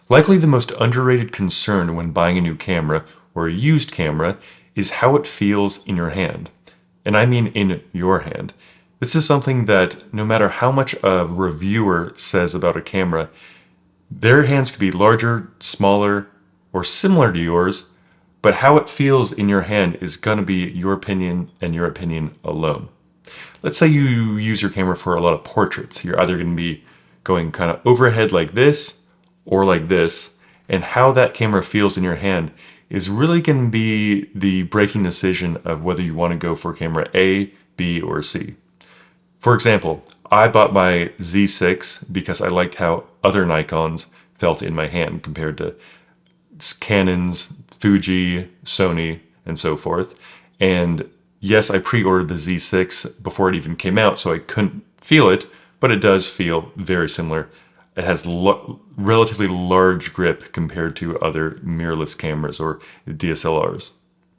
Likely the most underrated concern when buying a new camera or a used camera is how it feels in your hand. And I mean in your hand. This is something that no matter how much a reviewer says about a camera, their hands could be larger, smaller, or similar to yours, but how it feels in your hand is going to be your opinion and your opinion alone. Let's say you use your camera for a lot of portraits. You're either going to be going kind of overhead like this or like this, and how that camera feels in your hand is really going to be the breaking decision of whether you want to go for camera A, B, or C. For example, I bought my Z6 because I liked how other Nikons felt in my hand compared to Canons, Fuji, Sony, and so forth. And yes, I pre-ordered the Z6 before it even came out, so I couldn't feel it, but it does feel very similar. It has relatively large grip compared to other mirrorless cameras or DSLRs.